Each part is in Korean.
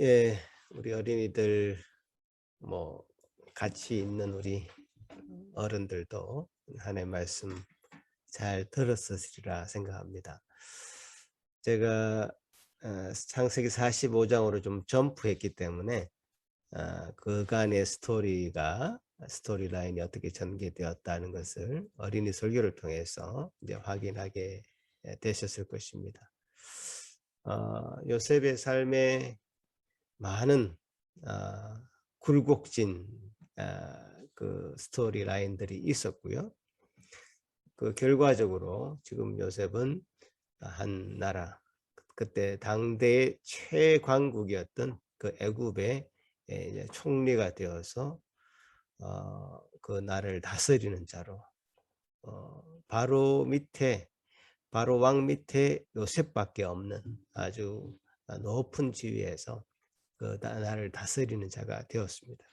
예, 우리 어린이들 뭐 같이 있는 우리 어른들도 하나님의 말씀 잘 들었으리라 생각합니다. 제가 창세기 45장으로 좀 점프했기 때문에 그간의 스토리 라인이 어떻게 전개되었다는 것을 어린이 설교를 통해서 이제 확인하게 되셨을 것입니다. 요셉의 삶에 많은 굴곡진 그 스토리 라인들이 있었고요. 그 결과적으로 지금 요셉은 한 나라, 그때 당대의 최강국이었던 그 애굽의 이제 총리가 되어서 그 나라를 다스리는 자로, 바로 왕 밑에 요셉밖에 없는 아주 높은 지위에서 그 나라를 다스리는 자가 되었습니다.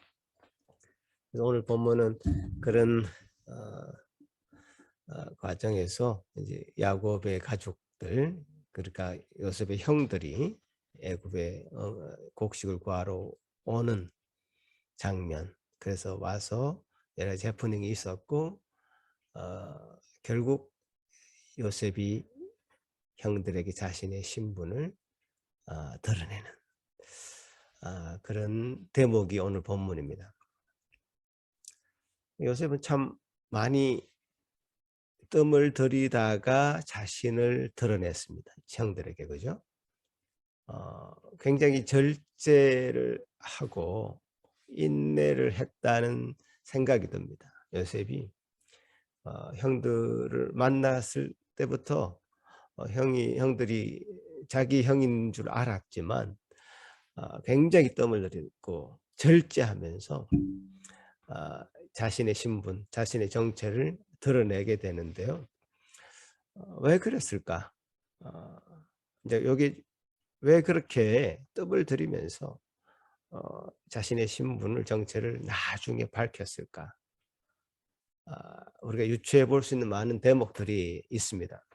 그래서 오늘 본문은 그런 과정에서 이제 야곱의 가족들, 그러니까 요셉의 형들이 애굽에 곡식을 구하러 오는 장면. 그래서 와서 여러 가지 해프닝이 있었고 결국 요셉이 형들에게 자신의 신분을 드러내는 그런 대목이 오늘 본문입니다. 요셉은 참 많이 뜸을 들이다가 자신을 드러냈습니다. 형들에게, 그죠? 굉장히 절제를 하고 인내를 했다는 생각이 듭니다. 요셉이 형들을 만났을 때부터 형들이 자기 형인 줄 알았지만 굉장히 뜸을 들이고 절제하면서 자신의 신분, 자신의 정체를 드러내게 되는데요. 왜 그랬을까? 이제 여기 왜 그렇게 뜸을 들이면서 자신의 신분을, 정체를 나중에 밝혔을까? 우리가 유추해 볼 수 있는 많은 대목들이 있습니다.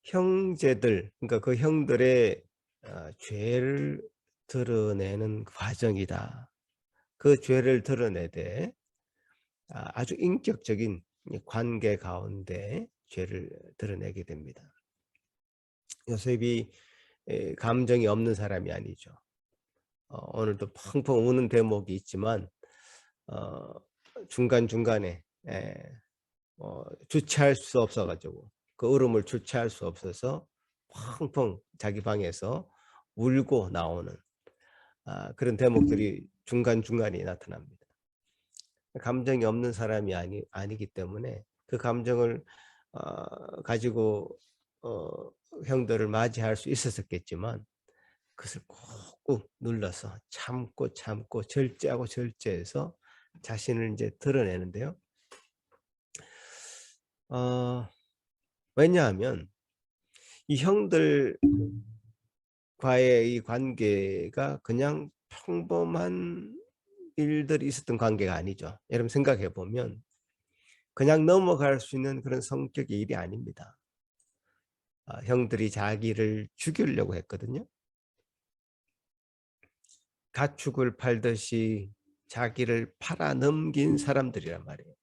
형제들, 그러니까 그 형들의 죄를 드러내는 과정이다. 그 죄를 드러내되 아주 인격적인 관계 가운데 죄를 드러내게 됩니다. 요셉이 감정이 없는 사람이 아니죠. 오늘도 펑펑 우는 대목이 있지만 중간중간에 주체할 수 없어가지고 그 울음을 주체할 수 없어서 펑펑 자기 방에서 울고 나오는 그런 대목들이 중간중간에 나타납니다. 감정이 없는 사람이 아니기 때문에 그 감정을 가지고 형들을 맞이할 수 있었겠지만 그것을 꾹꾹 눌러서 참고 절제하고 절제해서 자신을 이제 드러내는데요. 왜냐하면 이 형들과의 이 관계가 그냥 평범한 일들이 있었던 관계가 아니죠. 여러분 생각해 보면 그냥 넘어갈 수 있는 그런 성격의 일이 아닙니다. 형들이 자기를 죽이려고 했거든요. 가축을 팔듯이 자기를 팔아넘긴 사람들이란 말이에요.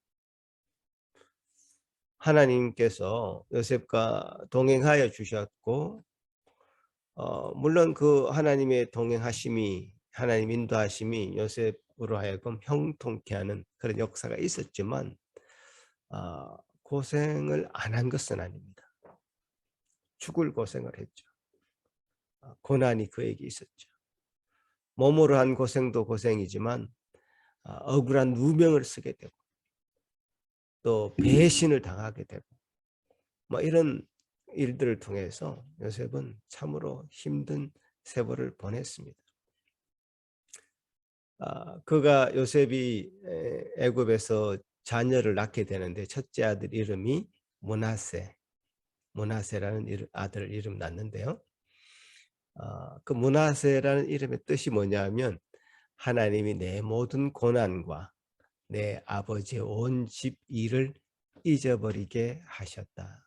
하나님께서 요셉과 동행하여 주셨고 물론 그 하나님의 동행하심이, 하나님 인도하심이 요셉으로 하여금 형통케 하는 그런 역사가 있었지만 고생을 안 한 것은 아닙니다. 죽을 고생을 했죠. 고난이 그에게 있었죠. 몸으로 한 고생도 고생이지만 억울한 누명을 쓰게 되고 또 배신을 당하게 되고 뭐 이런 일들을 통해서 요셉은 참으로 힘든 세월을 보냈습니다. 그가 요셉이 애굽에서 자녀를 낳게 되는데 첫째 아들 이름이 므낫세라는 아들 이름 낳는데요. 그 므낫세라는 이름의 뜻이 뭐냐면 하나님이 내 모든 고난과 내 아버지의 온 집 일을 잊어버리게 하셨다.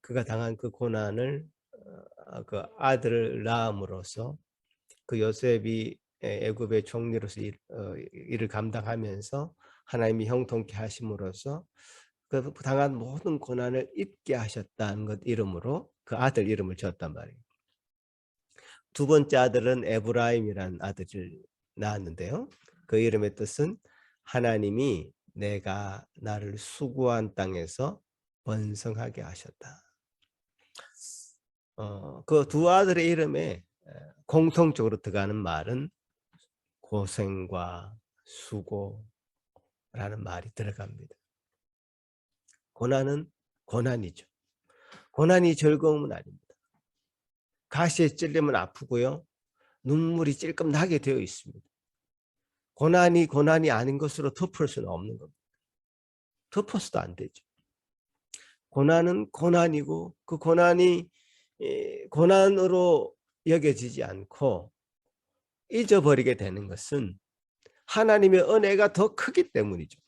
그가 당한 그 고난을 그 아들을 낳음으로써 그 요셉이 애굽의 총리로서 일을 감당하면서 하나님이 형통케 하심으로써 그 당한 모든 고난을 잊게 하셨다는 것 이름으로 그 아들 이름을 지었단 말이에요. 두 번째 아들은 에브라임이라는 아들을 낳았는데요. 그 이름의 뜻은 하나님이 내가 나를 수고한 땅에서 번성하게 하셨다. 그 두 아들의 이름에 공통적으로 들어가는 말은 고생과 수고라는 말이 들어갑니다. 고난은 고난이죠. 고난이 즐거움은 아닙니다. 가시에 찔리면 아프고요. 눈물이 찔끔 나게 되어 있습니다. 고난이 아닌 것으로 덮을 수는 없는 겁니다. 덮어서도 안 되죠. 고난은 고난이고 그 고난이 고난으로 여겨지지 않고 잊어버리게 되는 것은 하나님의 은혜가 더 크기 때문이죠.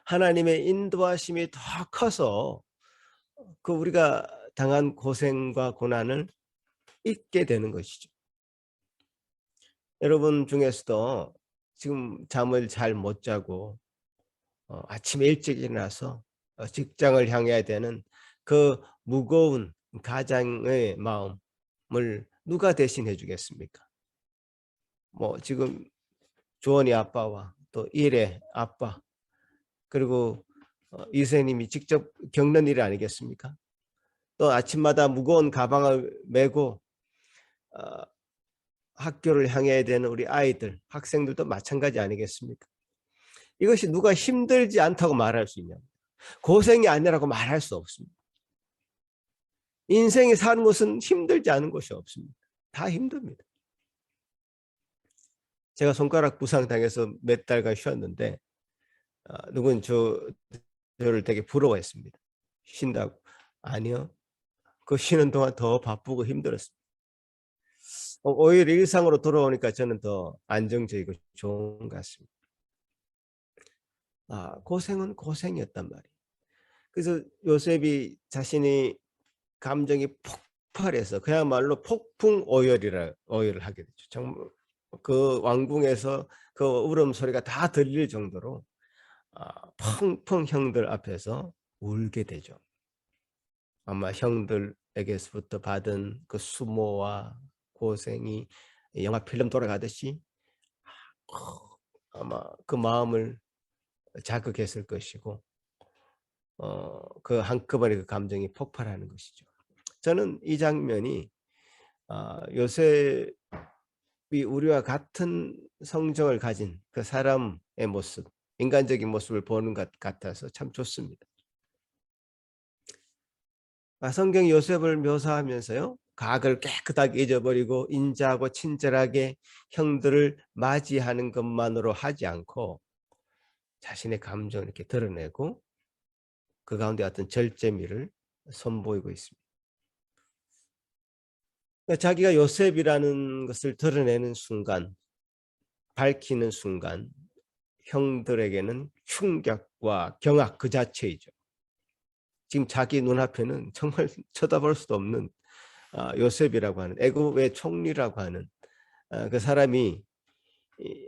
하나님의 인도하심이 더 커서 그 우리가 당한 고생과 고난을 잊게 되는 것이죠. 여러분 중에서도 지금 잠을 잘 못 자고 아침에 일찍 일어나서 직장을 향해야 되는 그 무거운 가장의 마음을 누가 대신해 주겠습니까? 뭐 지금 주원이 아빠와 또 일의 아빠 그리고 이세님이 직접 겪는 일 아니겠습니까? 또 아침마다 무거운 가방을 메고 학교를 향해야 되는 우리 아이들, 학생들도 마찬가지 아니겠습니까? 이것이 누가 힘들지 않다고 말할 수 있냐? 고생이 아니라고 말할 수 없습니다. 인생이 사는 것은 힘들지 않은 것이 없습니다. 다 힘듭니다. 제가 손가락 부상 당해서 몇 달간 쉬었는데 누군 저를 되게 부러워했습니다. 쉰다고. 아니요. 그 쉬는 동안 더 바쁘고 힘들었습니다. 오히려 일상으로 돌아오니까 저는 더 안정적이고 좋은 것 같습니다. 고생은 고생이었단 말이에요. 그래서 요셉이 자신이 감정이 폭발해서 그야말로 폭풍 오열을 하게 되죠. 정말 그 왕궁에서 그 울음소리가 다 들릴 정도로 펑펑 형들 앞에서 울게 되죠. 아마 형들에게서부터 받은 그 수모와 고생이 영화 필름 돌아가듯이 아마 그 마음을 자극했을 것이고 그 한꺼번에 그 감정이 폭발하는 것이죠. 저는 이 장면이 요셉이 우리와 같은 성정을 가진 그 사람의 모습, 인간적인 모습을 보는 것 같아서 참 좋습니다. 성경이 요셉을 묘사하면서요. 각을 깨끗하게 잊어버리고 인자하고 친절하게 형들을 맞이하는 것만으로 하지 않고 자신의 감정을 이렇게 드러내고 그 가운데 어떤 절제미를 선보이고 있습니다. 자기가 요셉이라는 것을 드러내는 순간, 밝히는 순간 형들에게는 충격과 경악 그 자체이죠. 지금 자기 눈앞에는 정말 쳐다볼 수도 없는 요셉이라고 하는 애굽의 총리라고 하는 그 사람이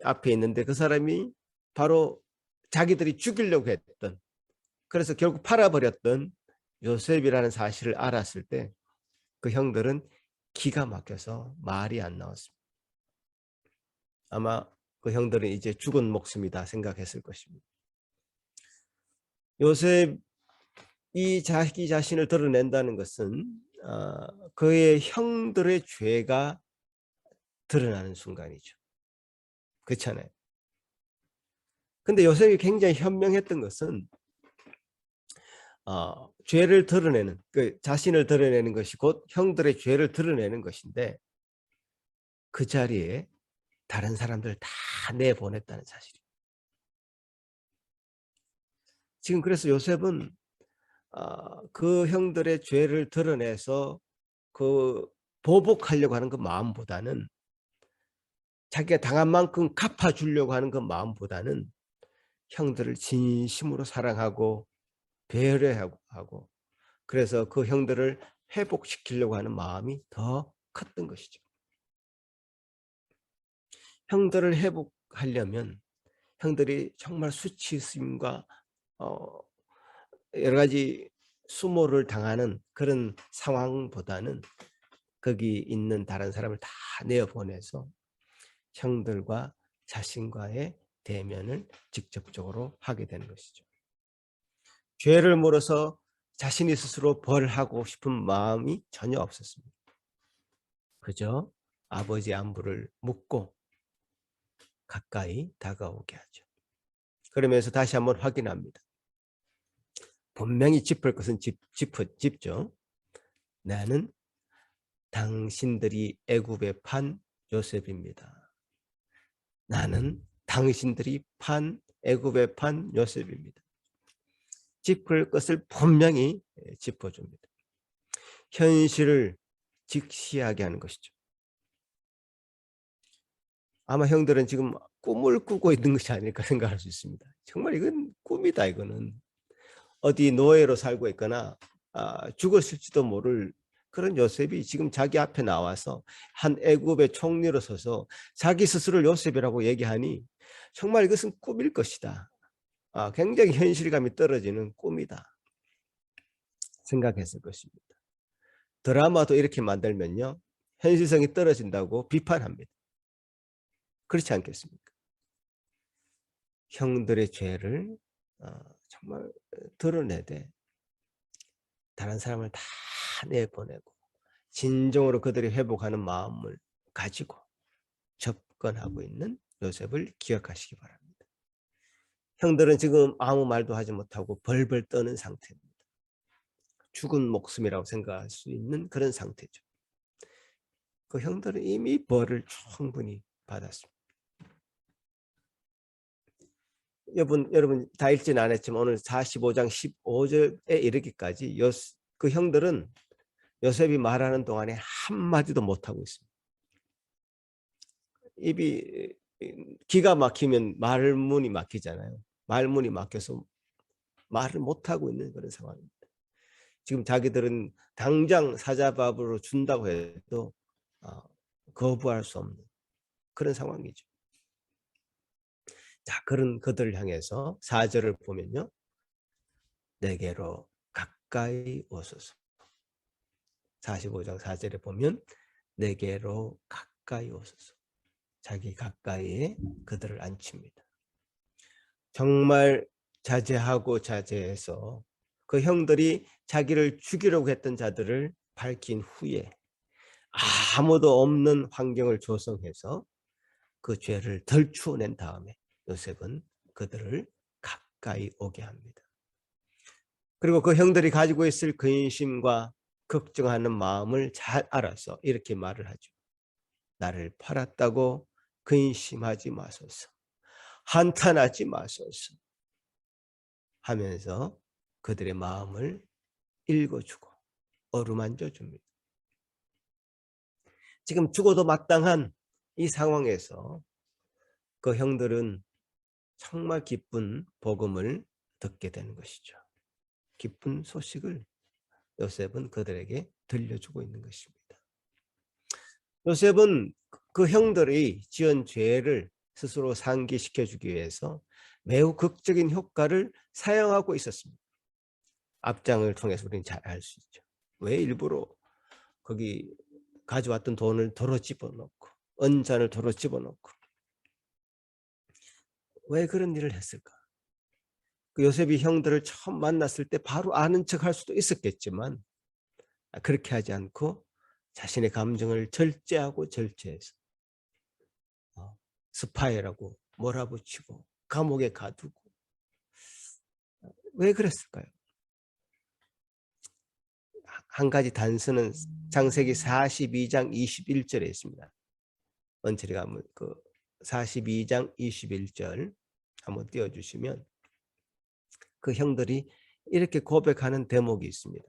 앞에 있는데 그 사람이 바로 자기들이 죽이려고 했던 그래서 결국 팔아버렸던 요셉이라는 사실을 알았을 때 그 형들은 기가 막혀서 말이 안 나왔습니다. 아마 그 형들은 이제 죽은 목숨이다 생각했을 것입니다. 요셉이 자기 자신을 드러낸다는 것은 그의 형들의 죄가 드러나는 순간이죠. 그렇잖아요. 근데 요셉이 굉장히 현명했던 것은 죄를 드러내는 그 자신을 드러내는 것이 곧 형들의 죄를 드러내는 것인데 그 자리에 다른 사람들 다 내보냈다는 사실이에요. 지금 그래서 요셉은 그 형들의 죄를 드러내서 그 보복하려고 하는 그 마음보다는 자기가 당한 만큼 갚아주려고 하는 그 마음보다는 형들을 진심으로 사랑하고 배려하고 그래서 그 형들을 회복시키려고 하는 마음이 더 컸던 것이죠. 형들을 회복하려면 형들이 정말 수치심과 여러 가지 수모를 당하는 그런 상황보다는 거기 있는 다른 사람을 다 내어보내서 형들과 자신과의 대면을 직접적으로 하게 되는 것이죠. 죄를 물어서 자신이 스스로 벌하고 싶은 마음이 전혀 없었습니다. 그저 아버지 안부를 묻고 가까이 다가오게 하죠. 그러면서 다시 한번 확인합니다. 분명히 짚을 것은 짚죠. 나는 당신들이 애굽에 판 요셉입니다. 나는 당신들이 판 애굽에 판 요셉입니다. 짚을 것을 분명히 짚어줍니다. 현실을 직시하게 하는 것이죠. 아마 형들은 지금 꿈을 꾸고 있는 것이 아닐까 생각할 수 있습니다. 정말 이건 꿈이다. 이거는 어디 노예로 살고 있거나 죽었을지도 모를 그런 요셉이 지금 자기 앞에 나와서 한 애굽의 총리로 서서 자기 스스로를 요셉이라고 얘기하니 정말 이것은 꿈일 것이다. 굉장히 현실감이 떨어지는 꿈이다 생각했을 것입니다. 드라마도 이렇게 만들면요, 현실성이 떨어진다고 비판합니다. 그렇지 않겠습니까? 형들의 죄를 정말 드러내되 다른 사람을 다 내보내고 진정으로 그들이 회복하는 마음을 가지고 접근하고 있는 요셉을 기억하시기 바랍니다. 형들은 지금 아무 말도 하지 못하고 벌벌 떠는 상태입니다. 죽은 목숨이라고 생각할 수 있는 그런 상태죠. 그 형들은 이미 벌을 충분히 받았습니다. 여러분 다 읽지는 않았지만 오늘 45장 15절에 이르기까지 그 형들은 요셉이 말하는 동안에 한마디도 못하고 있습니다. 입이 기가 막히면 말문이 막히잖아요. 말문이 막혀서 말을 못하고 있는 그런 상황입니다. 지금 자기들은 당장 사자밥으로 준다고 해도 거부할 수 없는 그런 상황이죠. 자, 그런 그들을 향해서 4절을 보면요. 내게로 가까이 오소서. 45장 4절에 보면 내게로 가까이 오소서. 자기 가까이에 그들을 앉힙니다. 정말 자제하고 자제해서 그 형들이 자기를 죽이려고 했던 자들을 밝힌 후에 아무도 없는 환경을 조성해서 그 죄를 덜추어낸 다음에 요셉은 그들을 가까이 오게 합니다. 그리고 그 형들이 가지고 있을 근심과 걱정하는 마음을 잘 알아서 이렇게 말을 하죠. 나를 팔았다고 근심하지 마소서. 한탄하지 마소서. 하면서 그들의 마음을 읽어주고 어루만져 줍니다. 지금 죽어도 마땅한 이 상황에서 그 형들은 정말 기쁜 복음을 듣게 되는 것이죠. 기쁜 소식을 요셉은 그들에게 들려주고 있는 것입니다. 요셉은 그 형들이 지은 죄를 스스로 상기시켜주기 위해서 매우 극적인 효과를 사용하고 있었습니다. 앞장을 통해서 우리는 잘 알 수 있죠. 왜 일부러 거기 가져왔던 돈을 도로 집어넣고 은잔을 도로 집어넣고 왜 그런 일을 했을까? 그 요셉이 형들을 처음 만났을 때 바로 아는 척할 수도 있었겠지만 그렇게 하지 않고 자신의 감정을 절제하고 절제해서 스파이라고 몰아붙이고 감옥에 가두고 왜 그랬을까요? 한 가지 단서는 창세기 42장 21절에 있습니다. 원철이가 한번 그 42장 21절 한번 띄워주시면 그 형들이 이렇게 고백하는 대목이 있습니다.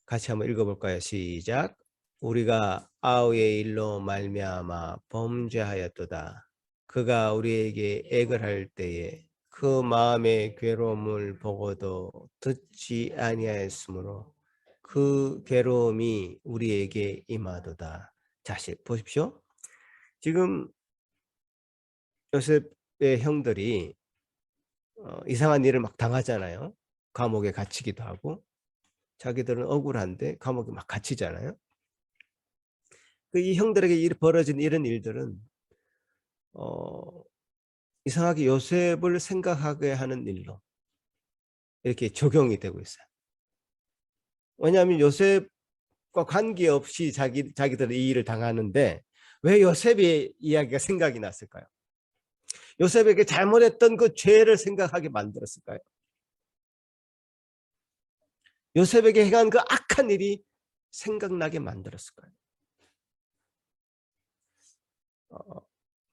같이 한번 읽어볼까요? 시작. 우리가 아우의 일로 말미암아 범죄하였도다. 그가 우리에게 액을 할 때에 그 마음의 괴로움을 보고도 듣지 아니하였으므로 그 괴로움이 우리에게 임하도다. 자식 보십시오. 지금 요셉의 형들이 이상한 일을 막 당하잖아요. 감옥에 갇히기도 하고 자기들은 억울한데 감옥에 막 갇히잖아요. 이 형들에게 벌어진 이런 일들은 이상하게 요셉을 생각하게 하는 일로 이렇게 적용이 되고 있어요. 왜냐하면 요셉과 관계없이 자기들은 이 일을 당하는데 왜 요셉의 이야기가 생각이 났을까요? 요셉에게 잘못했던 그 죄를 생각하게 만들었을까요? 요셉에게 행한 그 악한 일이 생각나게 만들었을까요?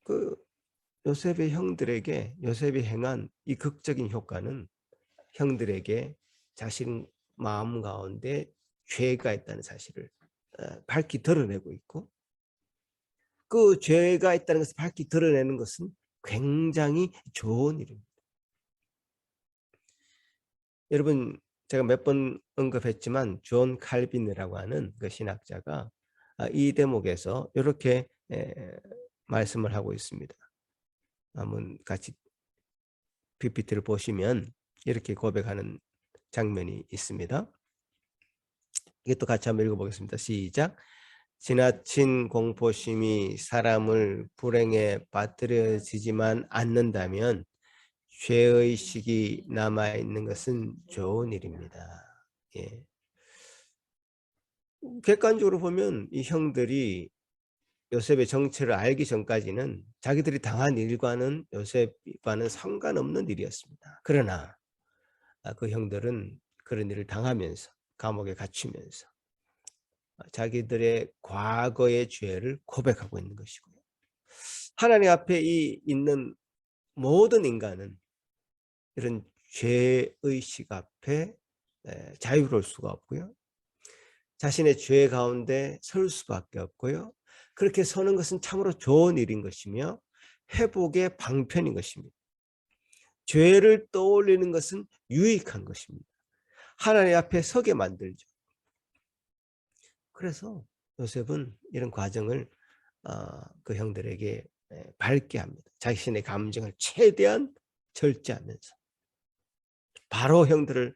그 요셉의 형들에게 요셉이 행한 이 극적인 효과는 형들에게 자신 마음 가운데 죄가 있다는 사실을 밝히 드러내고 있고, 그 죄가 있다는 것을 밝히 드러내는 것은 굉장히 좋은 일입니다. 여러분, 제가 몇 번 언급했지만 존 칼빈이라고 하는 그 신학자가 이 대목에서 이렇게 말씀을 하고 있습니다. 한번 같이 PPT를 보시면 이렇게 고백하는 장면이 있습니다. 이것도 같이 한번 읽어보겠습니다. 시작. 지나친 공포심이 사람을 불행에 빠뜨려지지만 않는다면 죄의식이 남아있는 것은 좋은 일입니다. 예. 객관적으로 보면 이 형들이 요셉의 정체를 알기 전까지는 자기들이 당한 일과는 요셉과는 상관없는 일이었습니다. 그러나 그 형들은 그런 일을 당하면서 감옥에 갇히면서 자기들의 과거의 죄를 고백하고 있는 것이고요. 하나님 앞에 있는 모든 인간은 이런 죄의식 앞에 자유로울 수가 없고요. 자신의 죄 가운데 설 수밖에 없고요. 그렇게 서는 것은 참으로 좋은 일인 것이며 회복의 방편인 것입니다. 죄를 떠올리는 것은 유익한 것입니다. 하나님 앞에 서게 만들죠. 그래서 요셉은 이런 과정을 그 형들에게 밝게 합니다. 자신의 감정을 최대한 절제하면서 바로 형들을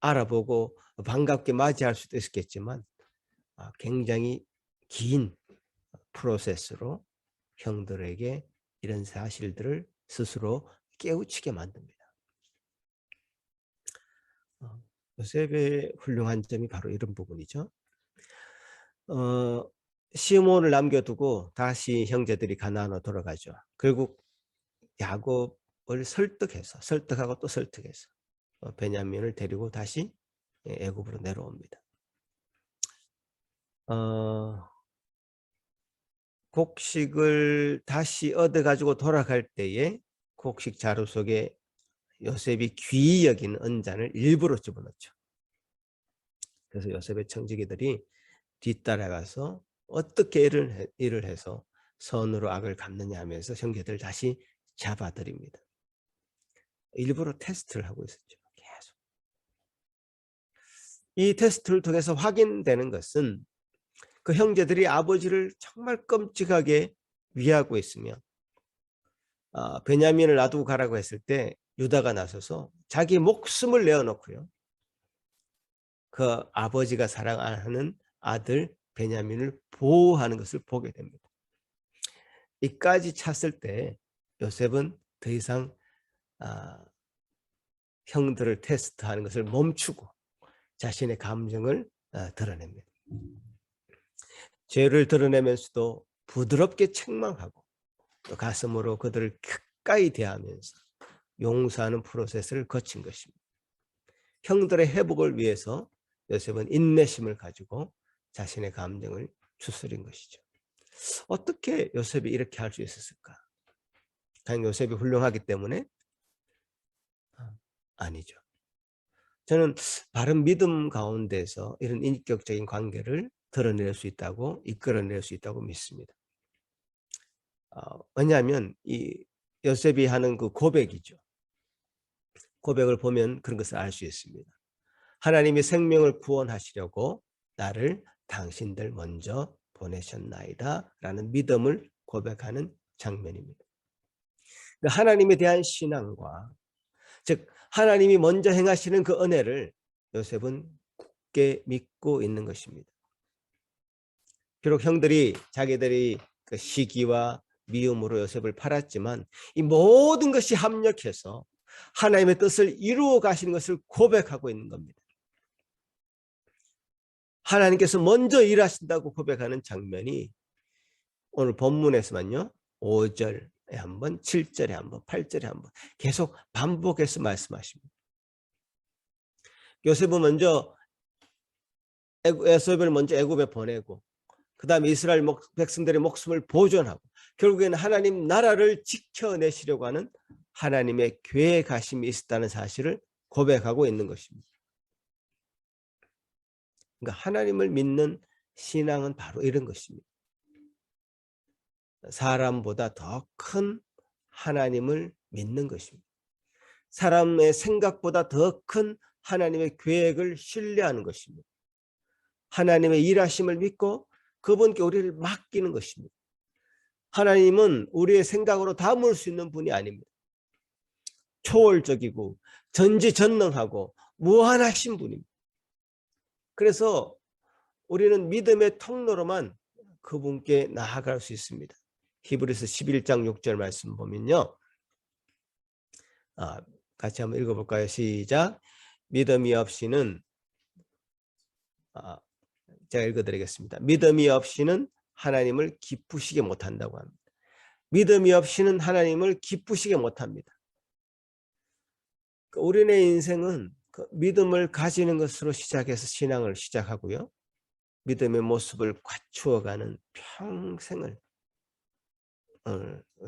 알아보고 반갑게 맞이할 수도 있었겠지만 굉장히 긴 프로세스로 형들에게 이런 사실들을 스스로 깨우치게 만듭니다. 요셉의 훌륭한 점이 바로 이런 부분이죠. 시므온을 남겨두고 다시 형제들이 가나안으로 돌아가죠. 결국 야곱을 설득하고 또 설득해서 베냐민을 데리고 다시 애굽으로 내려옵니다. 곡식을 다시 얻어가지고 돌아갈 때에 곡식 자루 속에 요셉이 귀히 여긴 은잔을 일부러 집어넣죠. 그래서 요셉의 청지기들이 뒤따라가서 어떻게 일을 해서 선으로 악을 갚느냐 하면서 형제들 다시 잡아들입니다. 일부러 테스트를 하고 있었죠. 계속. 이 테스트를 통해서 확인되는 것은 그 형제들이 아버지를 정말 끔찍하게 위하고 있으며 베냐민을 놔두고 가라고 했을 때 유다가 나서서 자기 목숨을 내어놓고요. 그 아버지가 사랑하는 아들 베냐민을 보호하는 것을 보게 됩니다. 이까지 찼을 때 요셉은 더 이상 형들을 테스트하는 것을 멈추고 자신의 감정을 드러냅니다. 죄를 드러내면서도 부드럽게 책망하고 또 가슴으로 그들을 가까이 대하면서 용서하는 프로세스를 거친 것입니다. 형들의 회복을 위해서 요셉은 인내심을 가지고 자신의 감정을 추스린 것이죠. 어떻게 요셉이 이렇게 할 수 있었을까? 그냥 요셉이 훌륭하기 때문에? 아니죠. 저는 바른 믿음 가운데서 이런 인격적인 관계를 드러낼 수 있다고, 이끌어낼 수 있다고 믿습니다. 왜냐하면 이 요셉이 하는 그 고백이죠. 고백을 보면 그런 것을 알 수 있습니다. 하나님이 생명을 구원하시려고 나를 당신들 먼저 보내셨나이다 라는 믿음을 고백하는 장면입니다. 하나님에 대한 신앙과, 즉 하나님이 먼저 행하시는 그 은혜를 요셉은 굳게 믿고 있는 것입니다. 비록 형들이 자기들이 그 시기와 미움으로 요셉을 팔았지만 이 모든 것이 합력해서 하나님의 뜻을 이루어 가시는 것을 고백하고 있는 겁니다. 하나님께서 먼저 일하신다고 고백하는 장면이 오늘 본문에서만요 5절에 한 번, 7절에 한 번, 8절에 한 번 계속 반복해서 말씀하십니다. 요셉은 먼저 애굽에 보내고 그 다음에 이스라엘 백성들의 목숨을 보존하고 결국에는 하나님 나라를 지켜내시려고 하는 하나님의 계획하심이 있었다는 사실을 고백하고 있는 것입니다. 그러니까 하나님을 믿는 신앙은 바로 이런 것입니다. 사람보다 더 큰 하나님을 믿는 것입니다. 사람의 생각보다 더 큰 하나님의 계획을 신뢰하는 것입니다. 하나님의 일하심을 믿고 그분께 우리를 맡기는 것입니다. 하나님은 우리의 생각으로 담을 수 있는 분이 아닙니다. 초월적이고 전지전능하고 무한하신 분입니다. 그래서 우리는 믿음의 통로로만 그분께 나아갈 수 있습니다. 히브리서 11장 6절 말씀 보면요. 같이 한번 읽어볼까요? 시작. 믿음이 없이는 제가 읽어드리겠습니다. 믿음이 없이는 하나님을 기쁘시게 못한다고 합니다. 믿음이 없이는 하나님을 기쁘시게 못합니다. 우리의 인생은 그 믿음을 가지는 것으로 시작해서 신앙을 시작하고요. 믿음의 모습을 갖추어가는 평생을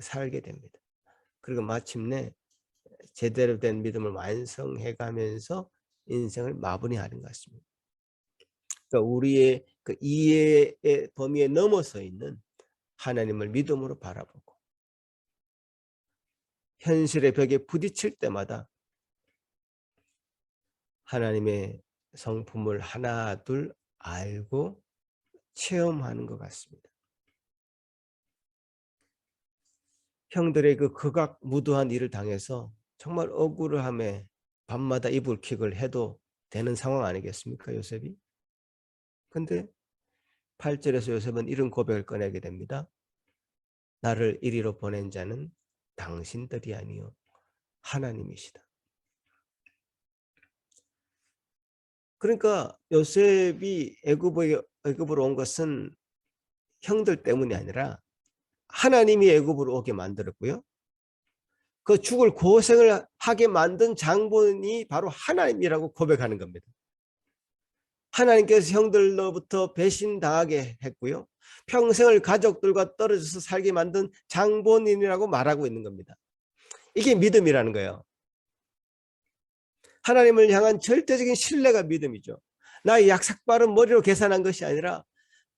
살게 됩니다. 그리고 마침내 제대로 된 믿음을 완성해가면서 인생을 마무리하는 것 같습니다. 그러니까 우리의 그 이해의 범위에 넘어서 있는 하나님을 믿음으로 바라보고 현실의 벽에 부딪힐 때마다 하나님의 성품을 하나 둘 알고 체험하는 것 같습니다. 형들의 그 극악무도한 일을 당해서 정말 억울함에 밤마다 이불킥을 해도 되는 상황 아니겠습니까, 요셉이? 근데 8절에서 요셉은 이런 고백을 꺼내게 됩니다. 나를 이리로 보낸 자는 당신들이 아니요 하나님이시다. 그러니까 요셉이 애굽으로 온 것은 형들 때문이 아니라 하나님이 애굽으로 오게 만들었고요. 그 죽을 고생을 하게 만든 장본이 바로 하나님이라고 고백하는 겁니다. 하나님께서 형들로부터 배신당하게 했고요. 평생을 가족들과 떨어져서 살게 만든 장본인이라고 말하고 있는 겁니다. 이게 믿음이라는 거예요. 하나님을 향한 절대적인 신뢰가 믿음이죠. 나의 약삭빠른 머리로 계산한 것이 아니라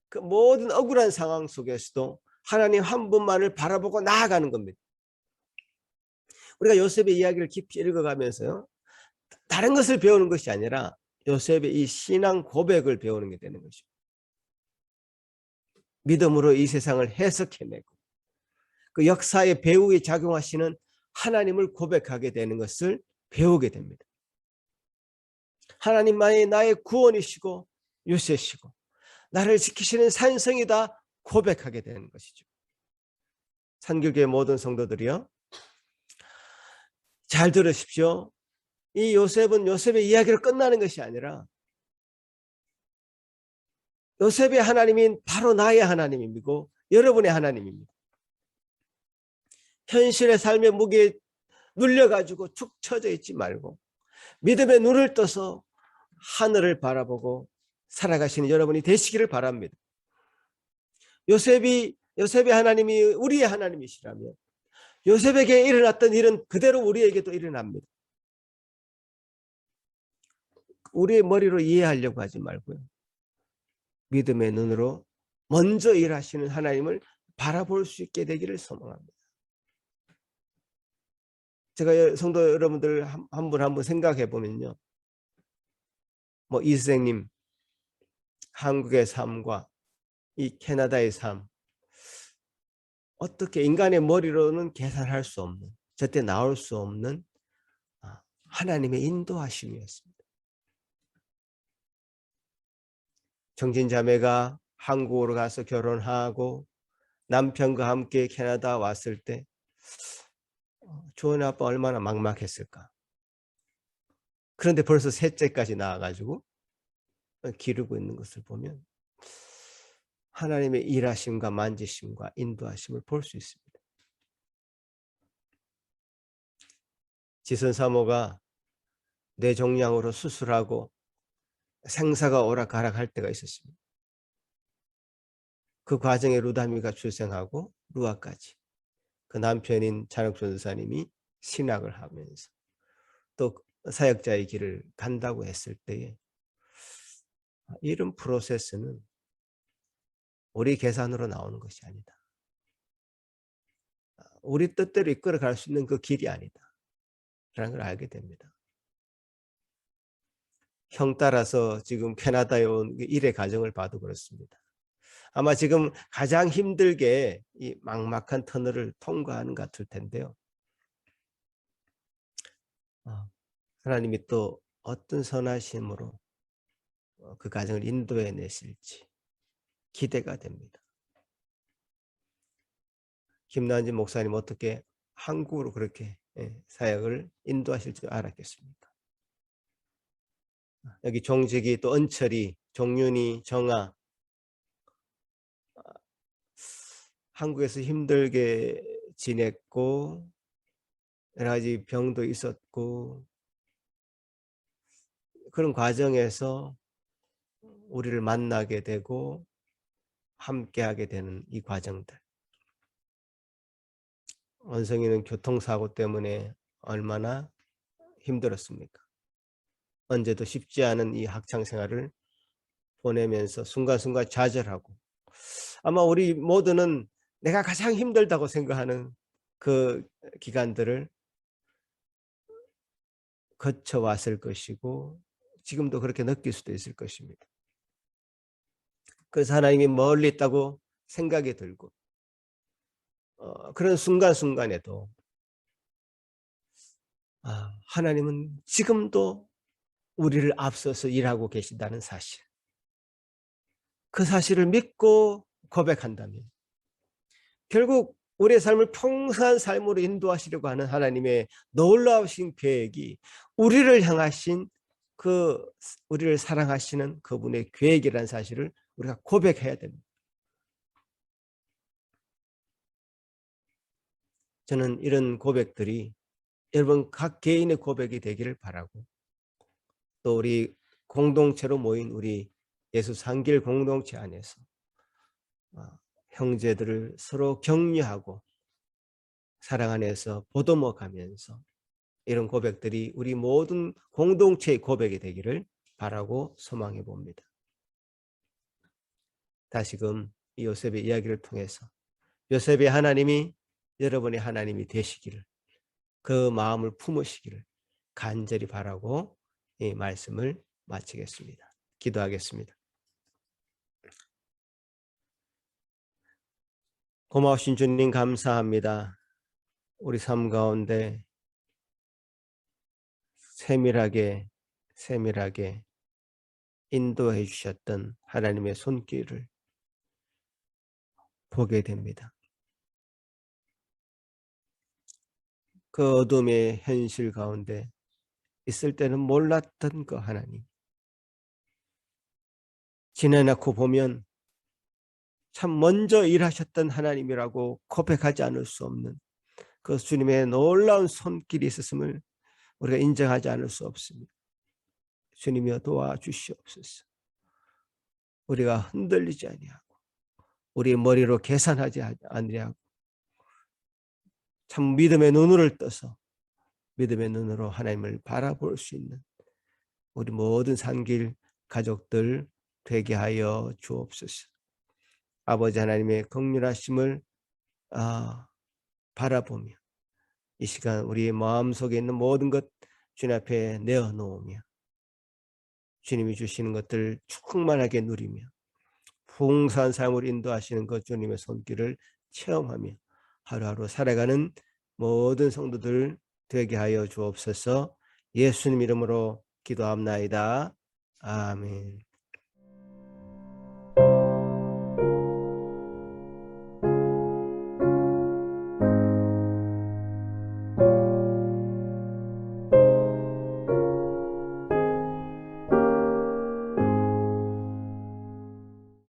그 모든 억울한 상황 속에서도 하나님 한 분만을 바라보고 나아가는 겁니다. 우리가 요셉의 이야기를 깊이 읽어가면서요. 다른 것을 배우는 것이 아니라 요셉의 이 신앙 고백을 배우는 게 되는 것이죠. 믿음으로 이 세상을 해석해내고 그 역사의 배후에 작용하시는 하나님을 고백하게 되는 것을 배우게 됩니다. 하나님만이 나의 구원이시고 유세시고 나를 지키시는 산성이다 고백하게 되는 것이죠. 산길교회 모든 성도들이요. 잘 들으십시오. 이 요셉은 요셉의 이야기로 끝나는 것이 아니라 요셉의 하나님인 바로 나의 하나님이고 여러분의 하나님입니다. 현실의 삶의 무게에 눌려가지고 축 처져 있지 말고 믿음의 눈을 떠서 하늘을 바라보고 살아가시는 여러분이 되시기를 바랍니다. 요셉의 하나님이 우리의 하나님이시라면 요셉에게 일어났던 일은 그대로 우리에게도 일어납니다. 우리의 머리로 이해하려고 하지 말고요. 믿음의 눈으로 먼저 일하시는 하나님을 바라볼 수 있게 되기를 소망합니다. 제가 성도 여러분들 한 분 한 분 생각해 보면요. 뭐 이 선생님 한국의 삶과 이 캐나다의 삶, 어떻게 인간의 머리로는 계산할 수 없는, 절대 나올 수 없는 하나님의 인도하심이었습니다. 정신 자매가 한국으로 가서 결혼하고 남편과 함께 캐나다 왔을 때 조은희 아빠 얼마나 막막했을까. 그런데 벌써 셋째까지 나와가지고 기르고 있는 것을 보면 하나님의 일하심과 만지심과 인도하심을 볼 수 있습니다. 지선 사모가 뇌종양으로 수술하고 생사가 오락가락할 때가 있었습니다. 그 과정에 루다미가 출생하고 루아까지 그 남편인 잔혁 전도사님이 신학을 하면서 또 사역자의 길을 간다고 했을 때에 이런 프로세스는 우리 계산으로 나오는 것이 아니다. 우리 뜻대로 이끌어갈 수 있는 그 길이 아니다. 라는 걸 알게 됩니다. 형 따라서 지금 캐나다에 온 일의 과정을 봐도 그렇습니다. 아마 지금 가장 힘들게 이 막막한 터널을 통과하는 것 같을 텐데요. 하나님이 또 어떤 선하심으로 그 과정을 인도해 내실지 기대가 됩니다. 김나은진 목사님 어떻게 한국으로 그렇게 사역을 인도하실 줄 알았겠습니까? 여기 종직이 또 은철이, 종윤이, 정아 한국에서 힘들게 지냈고 여러 가지 병도 있었고 그런 과정에서 우리를 만나게 되고 함께하게 되는 이 과정들. 원성이는 교통사고 때문에 얼마나 힘들었습니까? 언제도 쉽지 않은 이 학창생활을 보내면서 순간순간 좌절하고 아마 우리 모두는 내가 가장 힘들다고 생각하는 그 기간들을 거쳐왔을 것이고 지금도 그렇게 느낄 수도 있을 것입니다. 그래서 하나님이 멀리 있다고 생각이 들고 그런 순간순간에도 하나님은 지금도 우리를 앞서서 일하고 계신다는 사실, 그 사실을 믿고 고백한다면 결국 우리의 삶을 풍성한 삶으로 인도하시려고 하는 하나님의 놀라우신 계획이 우리를 향하신 그 우리를 사랑하시는 그분의 계획이라는 사실을 우리가 고백해야 됩니다. 저는 이런 고백들이 여러분 각 개인의 고백이 되기를 바라고 또 우리 공동체로 모인 우리 예수 상길 공동체 안에서 형제들을 서로 격려하고 사랑 안에서 보듬어 가면서 이런 고백들이 우리 모든 공동체의 고백이 되기를 바라고 소망해 봅니다. 다시금 이 요셉의 이야기를 통해서 요셉의 하나님이 여러분의 하나님이 되시기를 그 마음을 품으시기를 간절히 바라고 이 말씀을 마치겠습니다. 기도하겠습니다. 고마우신 주님 감사합니다. 우리 삶 가운데 세밀하게 인도해 주셨던 하나님의 손길을 보게 됩니다. 그 어둠의 현실 가운데 있을 때는 몰랐던 그 하나님, 지내놓고 보면 참 먼저 일하셨던 하나님이라고 고백하지 않을 수 없는 그 주님의 놀라운 손길이 있었음을 우리가 인정하지 않을 수 없습니다. 주님이여 도와주시옵소서. 우리가 흔들리지 아니하고 우리 머리로 계산하지 아니하고 참 믿음의 눈을 떠서 믿음의 눈으로 하나님을 바라볼 수 있는 우리 모든 산길 가족들 되게 하여 주옵소서. 아버지 하나님의 긍휼하심을 바라보며 이 시간 우리의 마음속에 있는 모든 것 주님 앞에 내어놓으며 주님이 주시는 것들 충만하게 누리며 풍성한 삶을 인도하시는 것 주님의 손길을 체험하며 하루하루 살아가는 모든 성도들 되게 하여 주옵소서. 예수님 이름으로 기도합나이다. 아멘.